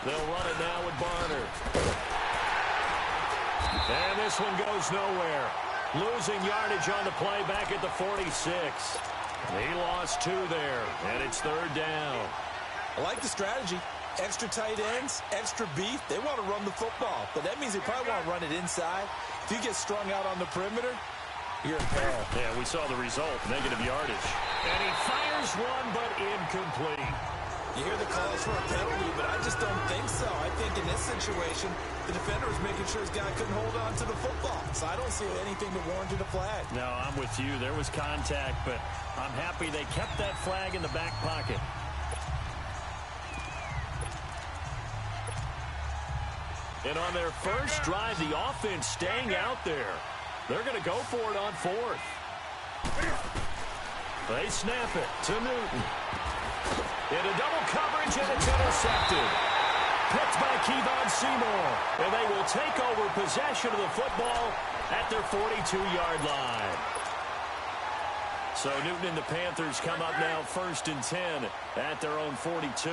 They'll run it now with Barner. And this one goes nowhere. Losing yardage on the play back at the 46. He lost 2 there, and it's 3rd down. I like the strategy. Extra tight ends, extra beef. They want to run the football, but that means they probably want to run it inside. If you get strung out on the perimeter, you're in peril. Yeah, we saw the result, negative yardage. And he fires one, but incomplete. You hear the calls for a penalty, but I just don't think so. I think in this situation, the defender was making sure his guy couldn't hold on to the football. So I don't see anything that warranted a flag. No, I'm with you. There was contact, but I'm happy they kept that flag in the back pocket. And on their first drive, the offense staying out there. They're going to go for it on 4th. They snap it to Newton. Into double coverage, and it's intercepted. Picked by Kevon Seymour. And they will take over possession of the football at their 42-yard line. So Newton and the Panthers come up now 1st and 10 at their own 42.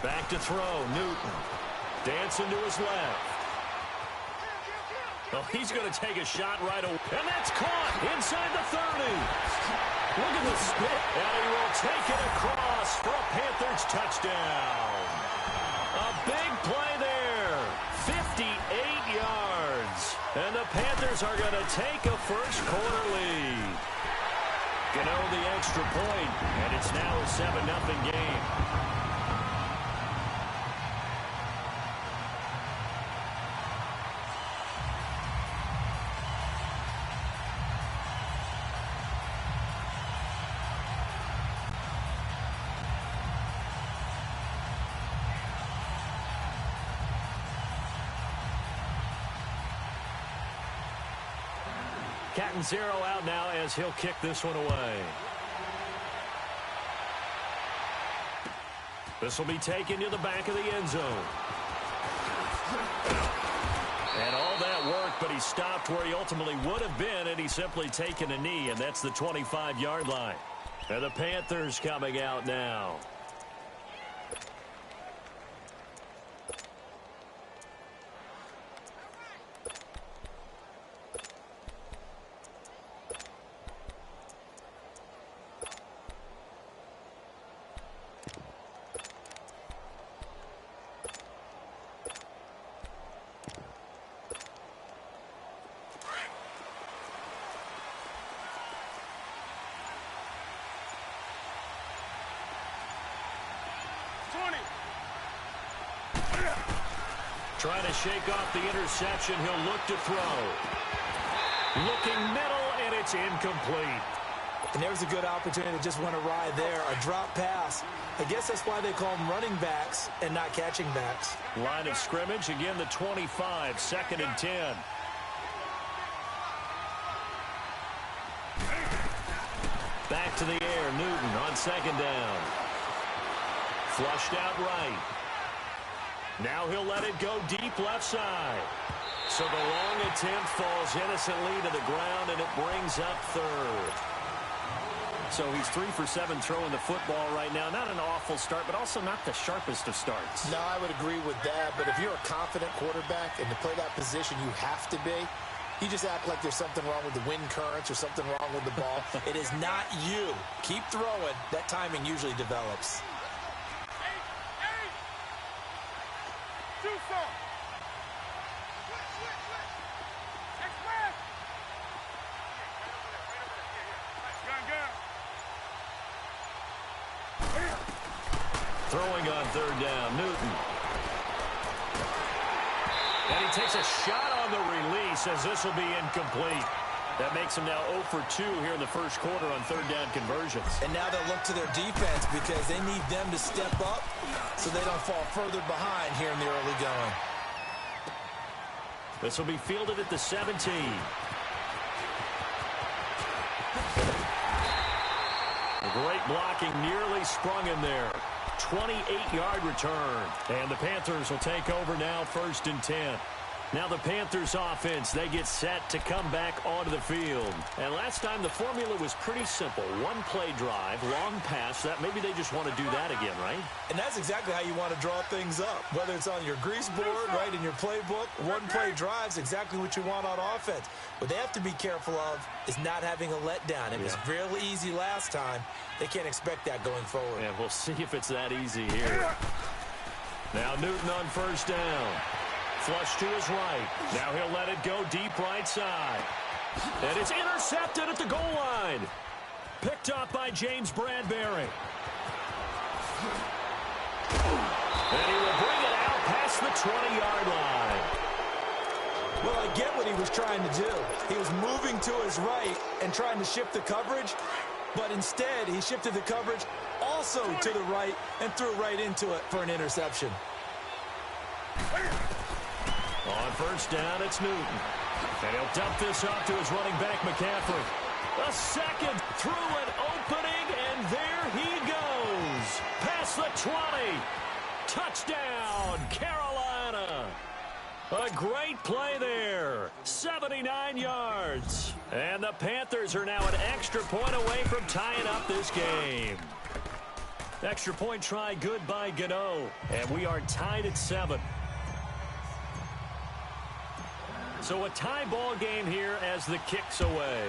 Back to throw, Newton. Dancing to his left. Well, he's going to take a shot right away. And that's caught inside the 30. Look at the spit. And he will take it across for a Panthers touchdown. A big play there. 58 yards. And the Panthers are going to take a first-quarter lead. Gano the extra point, and it's now a 7-0 game. Cat and 0 out now as he'll kick this one away. This will be taken to the back of the end zone. And all that work, but he stopped where he ultimately would have been, and he's simply taken a knee, and that's the 25-yard line. And the Panthers coming out now. Trying to shake off the interception. He'll look to throw. Looking middle, and it's incomplete. And there's a good opportunity to just want to ride there. A drop pass. I guess that's why they call them running backs and not catching backs. Line of scrimmage, again the 25, 2nd and 10. Back to the air, Newton on 2nd down. Flushed out right. Now he'll let it go deep left side. So the long attempt falls innocently to the ground, and it brings up 3rd. So he's 3 for 7 throwing the football right now. Not an awful start, but also not the sharpest of starts. No, I would agree with that. But if you're a confident quarterback and to play that position, you have to be. You just act like there's something wrong with the wind currents or something wrong with the ball. It is not you. Keep throwing. That timing usually develops. Throwing on 3rd down, Newton. And he takes a shot on the release as this will be incomplete. That makes him now 0 for 2 here in the first quarter on 3rd down conversions. And now they'll look to their defense because they need them to step up so they don't fall further behind here in the early going. This will be fielded at the 17. A great blocking, nearly sprung him there. 28-yard return. And the Panthers will take over now 1st and 10. Now the Panthers offense, they get set to come back onto the field. And last time the formula was pretty simple. One play drive, long pass. That maybe they just want to do that again, right? And that's exactly how you want to draw things up. Whether it's on your grease board, right, in your playbook, one play drive is exactly what you want on offense. What they have to be careful of is not having a letdown. It was real easy last time. They can't expect that going forward. And we'll see if it's that easy here. Now Newton on first down. Flush to his right. Now he'll let it go deep right side. And it's intercepted at the goal line. Picked up by James Bradbury. And he will bring it out past the 20-yard line. Well, I get what he was trying to do. He was moving to his right and trying to shift the coverage, but instead he shifted the coverage also to the right and threw right into it for an interception. On first down, it's Newton. And he'll dump this off to his running back, McCaffrey. A second through an opening, and there he goes. Past the 20. Touchdown, Carolina. A great play there. 79 yards. And the Panthers are now an extra point away from tying up this game. Extra point try good by Gano. And we are tied at 7. So a tie ball game here as the kick's away.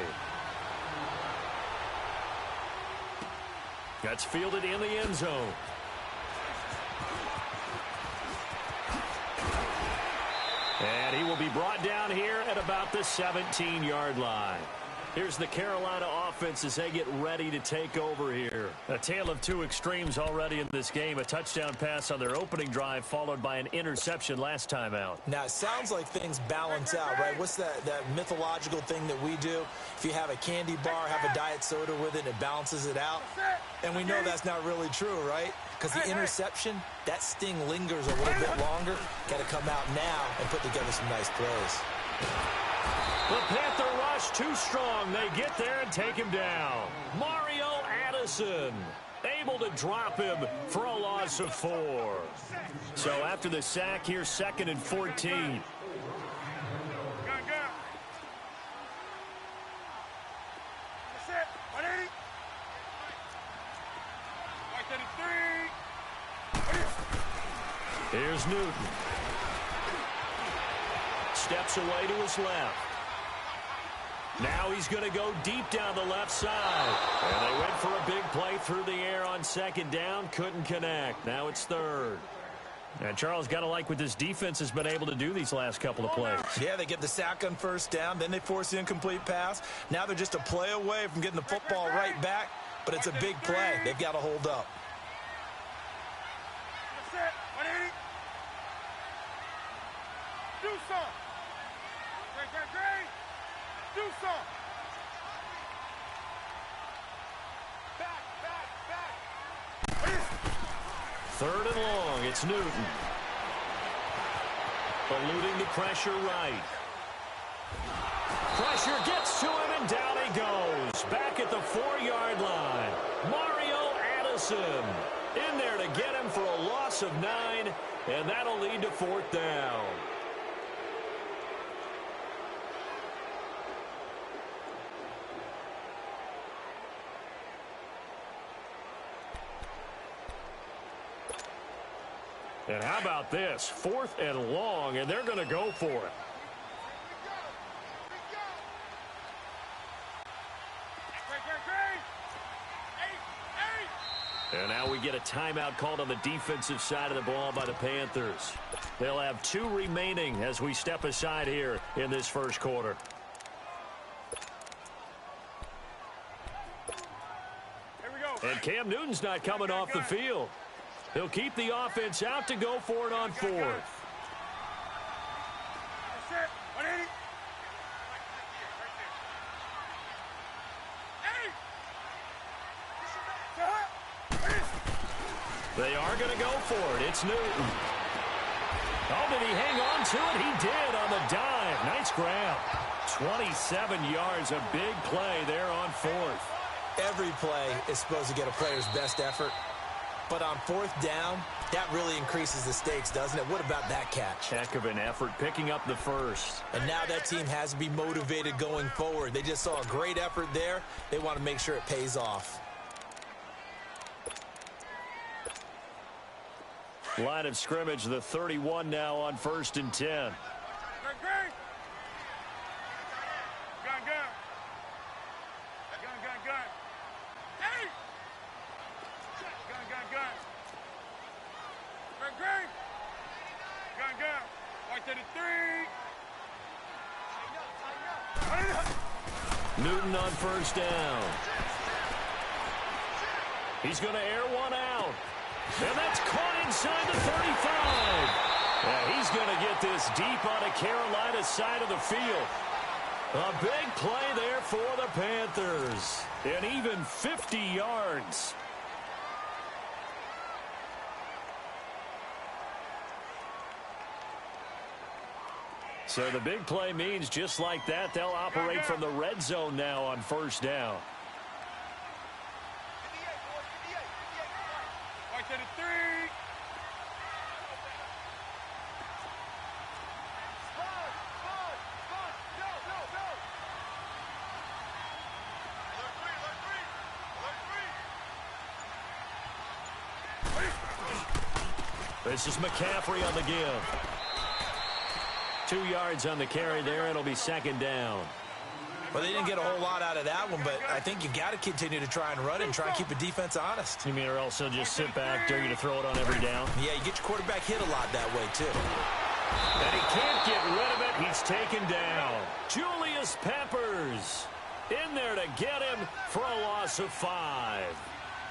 That's fielded in the end zone. And he will be brought down here at about the 17-yard line. Here's the Carolina offense as they get ready to take over here. A tale of two extremes already in this game. A touchdown pass on their opening drive followed by an interception last time out. Now, it sounds like things balance out, right? What's that mythological thing that we do? If you have a candy bar, have a diet soda with it, it balances it out. And we know that's not really true, right? Because the interception, that sting lingers a little bit longer. Got to come out now and put together some nice plays. The Panther rush too strong. They get there and take him down. Mario Addison able to drop him for a loss of 4. So after the sack here, 2nd and 14. Here's Newton. Steps away to his left. Now he's going to go deep down the left side. And they went for a big play through the air on 2nd down. Couldn't connect. Now it's 3rd. And Charles, got to like what this defense has been able to do these last couple of plays. Yeah, they get the sack on first down. Then they force the incomplete pass. Now they're just a play away from getting the football right back. But it's a big play. They've got to hold up. Do some. Do some. Back. 3rd and long. It's Newton. Eluding the pressure right. Pressure gets to him, and down he goes. Back at the 4-yard line. Mario Addison in there to get him for a loss of 9, and that'll lead to 4th down. And how about this? 4th and long, and they're going to go for it. And now we get a timeout called on the defensive side of the ball by the Panthers. They'll have 2 remaining as we step aside here in this first quarter. And Cam Newton's not coming off the field. He'll keep the offense out to go for it on 4th. They are going to go for it. It's Newton. Oh, did he hang on to it? He did on the dive. Nice grab. 27 yards, a big play there on 4th. Every play is supposed to get a player's best effort. But on fourth down, that really increases the stakes, doesn't it? What about that catch? Heck of an effort picking up the first. And now that team has to be motivated going forward. They just saw a great effort there. They want to make sure it pays off. Line of scrimmage, the 31 now on 1st and 10. Gun, gun. Gun, gun, gun. Hey! Gun, gun, gun. Gun, gun. Gun, gun. Right to the 3. Newton on 1st down. He's going to air one out. And that's caught inside the 35. Yeah, he's going to get this deep on the Carolina side of the field. A big play there for the Panthers. And even 50 yards. So the big play means just like that, they'll operate from the red zone now on 1st down. Right to the 3. This is McCaffrey on the give. 2 yards on the carry there. It'll be 2nd down. Well, they didn't get a whole lot out of that one, but I think you got to continue to try and run and try and keep the defense honest. You mean or else they'll just sit back, dare you to throw it on every down? Yeah, you get your quarterback hit a lot that way, too. And he can't get rid of it. He's taken down. Julius Peppers in there to get him for a loss of 5.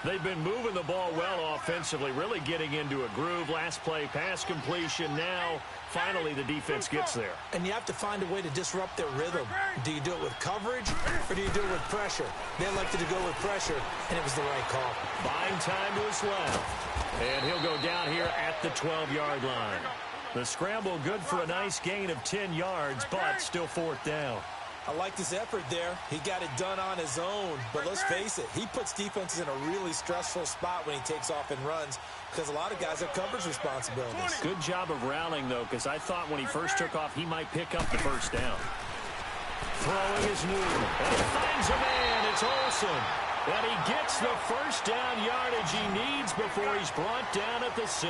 They've been moving the ball well offensively, really getting into a groove. Last play, pass completion. Now, finally, the defense gets there. And you have to find a way to disrupt their rhythm. Do you do it with coverage, or do you do it with pressure? They elected to go with pressure, and it was the right call. Buying time to his left. And he'll go down here at the 12-yard line. The scramble good for a nice gain of 10 yards, but still 4th down. I liked his effort there. He got it done on his own. But let's face it, he puts defenses in a really stressful spot when he takes off and runs because a lot of guys have coverage responsibilities. Good job of rallying, though, because I thought when he first took off, he might pick up the 1st down. Throwing is Newton. And he finds a man. It's Olsen. And he gets the 1st down yardage he needs before he's brought down at the 6.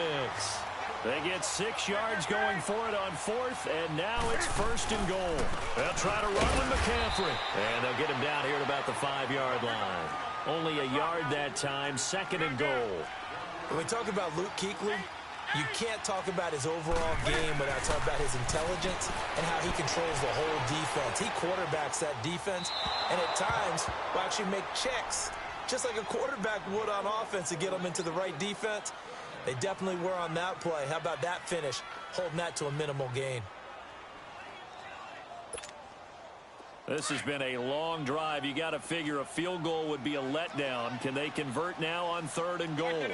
They get 6 yards going for it on 4th, and now it's 1st and goal. They'll try to run with McCaffrey, and they'll get him down here at about the 5-yard line. Only a yard that time, 2nd and goal. When we talk about Luke Kuechly, you can't talk about his overall game without talking about his intelligence and how he controls the whole defense. He quarterbacks that defense, and at times will actually make checks, just like a quarterback would on offense to get them into the right defense. They definitely were on that play. How about that finish? Holding that to a minimal gain. This has been a long drive. You got to figure a field goal would be a letdown. Can they convert now on 3rd and goal?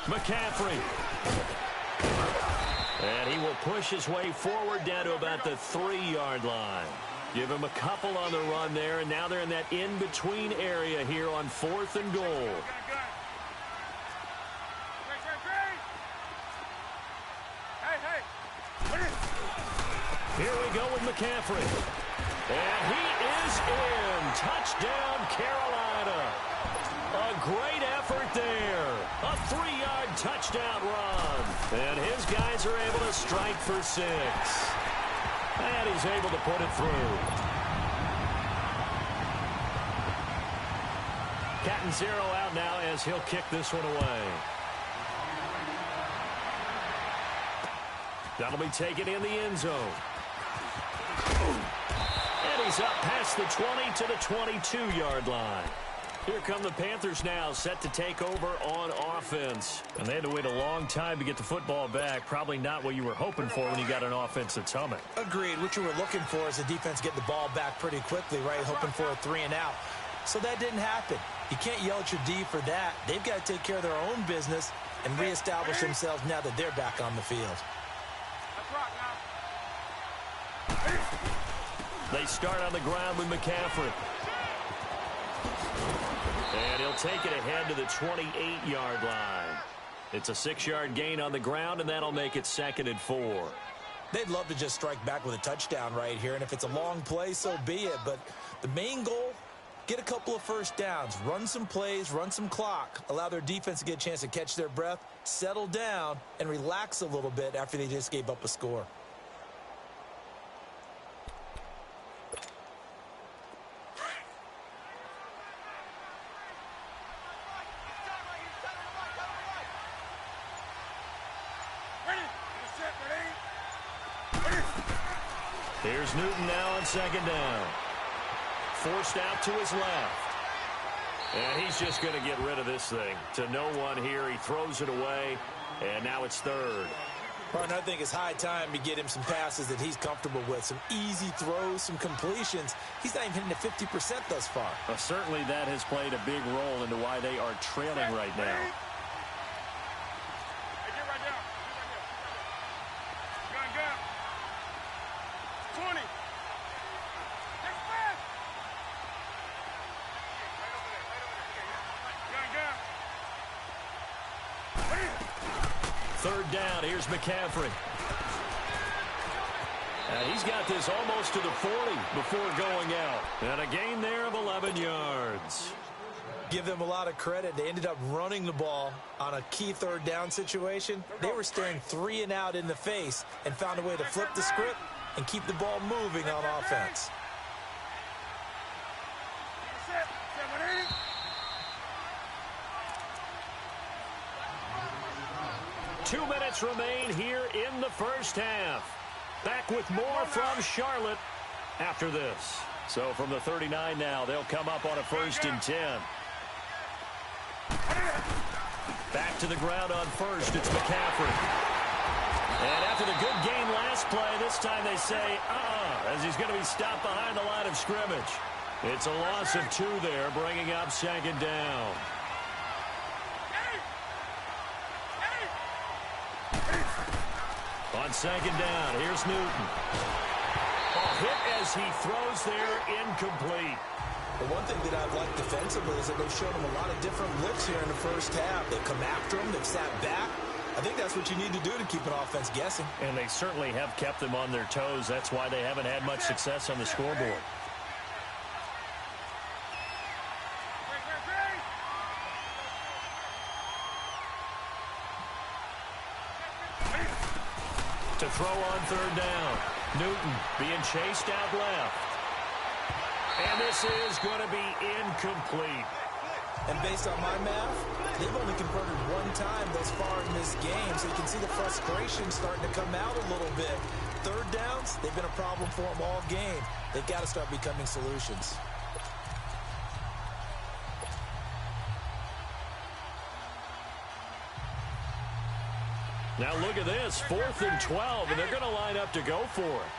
McCaffrey. And he will push his way forward down to about the 3-yard line. Give him a couple on the run there, and now they're in that in-between area here on 4th and goal. Here we go with McCaffrey. And he is in. Touchdown, Carolina. A great effort there. A 3-yard touchdown run. And his guys are able to strike for 6. And he's able to put it through. Cat and 0 out now as he'll kick this one away. That'll be taken in the end zone. And he's up past the 20 to the 22-yard line. Here come the Panthers now, set to take over on offense. And they had to wait a long time to get the football back. Probably not what you were hoping for when you got an offense that's humming. Agreed. What you were looking for is the defense getting the ball back pretty quickly, right? Hoping for a 3-and-out. So that didn't happen. You can't yell at your D for that. They've got to take care of their own business and reestablish themselves now that they're back on the field. Let's rock now. They start on the ground with McCaffrey. And he'll take it ahead to the 28-yard line. It's a 6-yard gain on the ground, and that'll make it 2nd and 4. They'd love to just strike back with a touchdown right here, and if it's a long play, so be it. But the main goal, get a couple of first downs, run some plays, run some clock, allow their defense to get a chance to catch their breath, settle down, and relax a little bit after they just gave up a score. Here's Newton now on 2nd down. Forced out to his left. And he's just going to get rid of this thing. To no one here. He throws it away. And now it's 3rd. Partner, I think it's high time to get him some passes that he's comfortable with. Some easy throws, some completions. He's not even hitting the 50% thus far. Well, certainly that has played a big role into why they are trailing right now. Third down, here's McCaffrey. And he's got this almost to the 40 before going out. And a gain there of 11 yards. Give them a lot of credit. They ended up running the ball on a key 3rd down situation. They were staring 3 and out in the face and found a way to flip the script and keep the ball moving on offense. 2 minutes remain here in the first half. Back with more from Charlotte after this. So from the 39 now, they'll come up on a 1st and 10. Back to the ground on 1st, it's McCaffrey. And after the good gain last play, this time they say, as he's going to be stopped behind the line of scrimmage. It's a loss of 2 there, bringing up 2nd down. On 2nd down, here's Newton. Hit as he throws there, incomplete. The one thing that I've liked defensively is that they've shown him a lot of different looks here in the first half. They've come after him, they've sat back. I think that's what you need to do to keep an offense guessing. And they certainly have kept them on their toes. That's why they haven't had much success on the scoreboard. To throw on 3rd down. Newton being chased out left. And this is going to be incomplete. And based on my math, they've only converted 1 time thus far in this game, so you can see the frustration starting to come out a little bit. 3rd downs, they've been a problem for them all game. They've got to start becoming solutions. Now look at this, 4th and 12, and they're going to line up to go for it.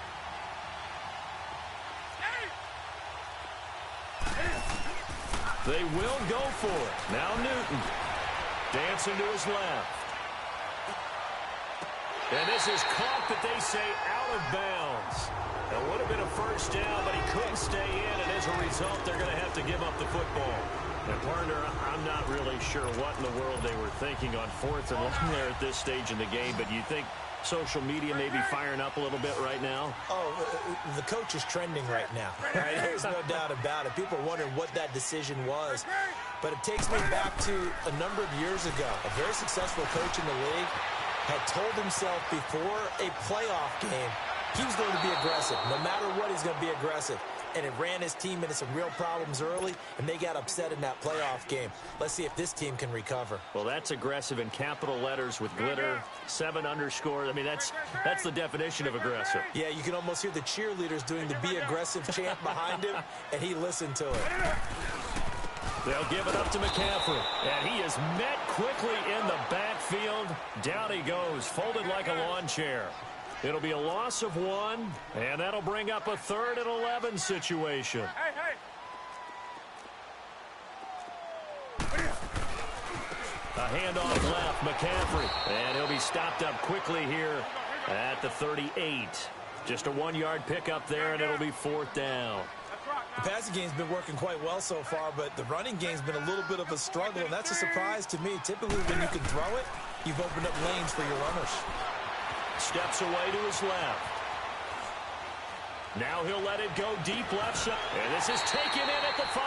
They will go for it. Now Newton dancing to his left. And this is caught, but they say out of bounds. It would have been a 1st down, but he couldn't stay in, and as a result, they're going to have to give up the football. And, partner, I'm not really sure what in the world they were thinking on 4th and 1 there at this stage in the game, but you think social media may be firing up a little bit right now? Oh, the coach is trending right now. Right? There's no doubt about it. People are wondering what that decision was. But it takes me back to a number of years ago. A very successful coach in the league had told himself before a playoff game he was going to be aggressive. No matter what, he's going to be aggressive. And it ran his team into some real problems early, and they got upset in that playoff game. Let's see if this team can recover. Well, that's aggressive in capital letters with glitter, 7 underscores. I mean, that's the definition of aggressive. Yeah, you can almost hear the cheerleaders doing the be aggressive chant behind him, and he listened to it. They'll give it up to McCaffrey, and he is met quickly in the backfield. Down he goes, folded like a lawn chair. It'll be a loss of 1, and that'll bring up a 3rd and 11 situation. A handoff left, McCaffrey, and he'll be stopped up quickly here at the 38. Just a 1-yard pickup there, and it'll be 4th down. The passing game's been working quite well so far, but the running game's been a little bit of a struggle, and that's a surprise to me. Typically, when you can throw it, you've opened up lanes for your runners. Steps away to his left. Now he'll let it go deep left side. And this is taken in at the 5.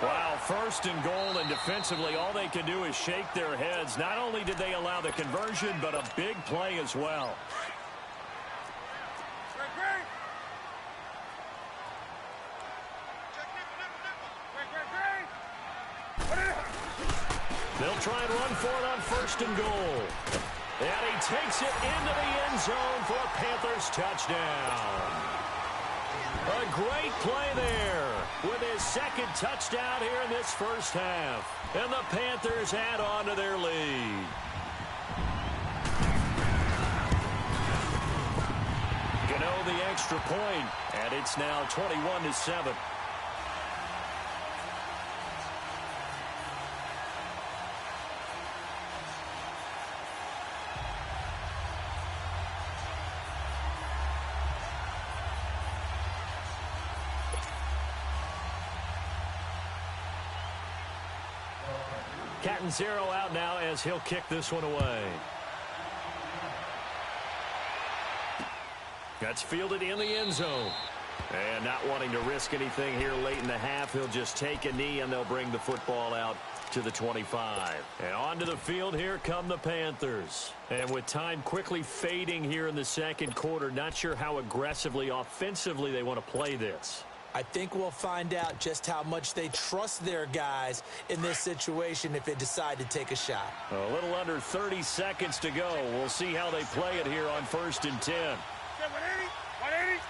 Wow, 1st and goal, and defensively, all they can do is shake their heads. Not only did they allow the conversion, but a big play as well. They'll try and run for it on 1st and goal. And he takes it into the end zone for a Panthers touchdown. A great play there with his 2nd touchdown here in this first half. And the Panthers add on to their lead. Gano the extra point, and it's now 21-7. Catanzaro out now as he'll kick this one away. That's fielded in the end zone. And not wanting to risk anything here late in the half, he'll just take a knee and they'll bring the football out to the 25. And onto the field here come the Panthers. And with time quickly fading here in the second quarter, not sure how aggressively, offensively they want to play this. I think we'll find out just how much they trust their guys in this situation if they decide to take a shot. A little under 30 seconds to go. We'll see how they play it here on 1st and 10. 180.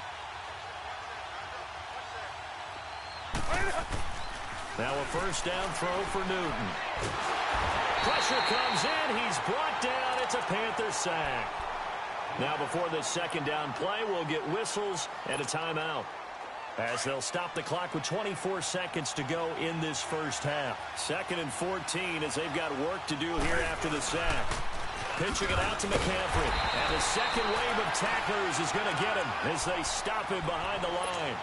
Now a 1st down throw for Newton. Pressure comes in. He's brought down. It's a Panther sack. Now before this 2nd down play, we'll get whistles and a timeout, as they'll stop the clock with 24 seconds to go in this first half. 2nd and 14 as they've got work to do here after the sack. Pitching it out to McCaffrey. And the second wave of tacklers is going to get him as they stop him behind the line.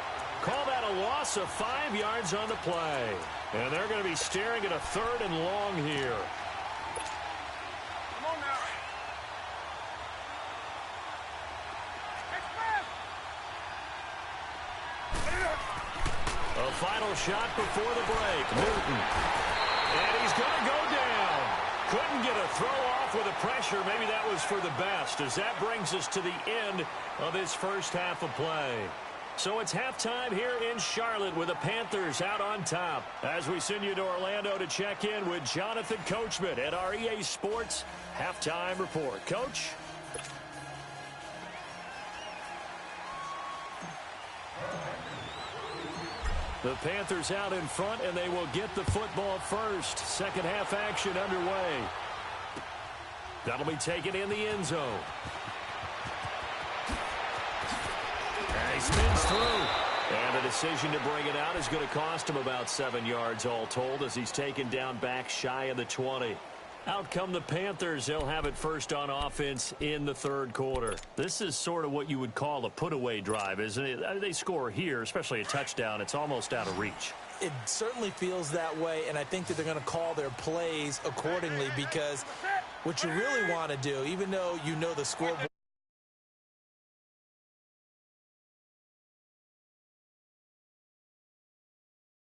Call that a loss of 5 yards on the play. And they're going to be staring at a 3rd and long here. Come on now. A final shot before the break. Newton. And he's going to go down. Couldn't get a throw off with the pressure. Maybe that was for the best, as that brings us to the end of this first half of play. So it's halftime here in Charlotte with the Panthers out on top. As we send you to Orlando to check in with Jonathan Coachman at our EA Sports Halftime Report. Coach? The Panthers out in front, and they will get the football first. Second half action underway. That'll be taken in the end zone. And he spins through. And the decision to bring it out is going to cost him about 7 yards all told, as he's taken down back shy of the 20. Out come the Panthers. They'll have it first on offense in the 3rd quarter. This is sort of what you would call a put-away drive, isn't it? They score here, especially a touchdown. It's almost out of reach. It certainly feels that way, and I think that they're going to call their plays accordingly, because what you really want to do, even though you know the scoreboard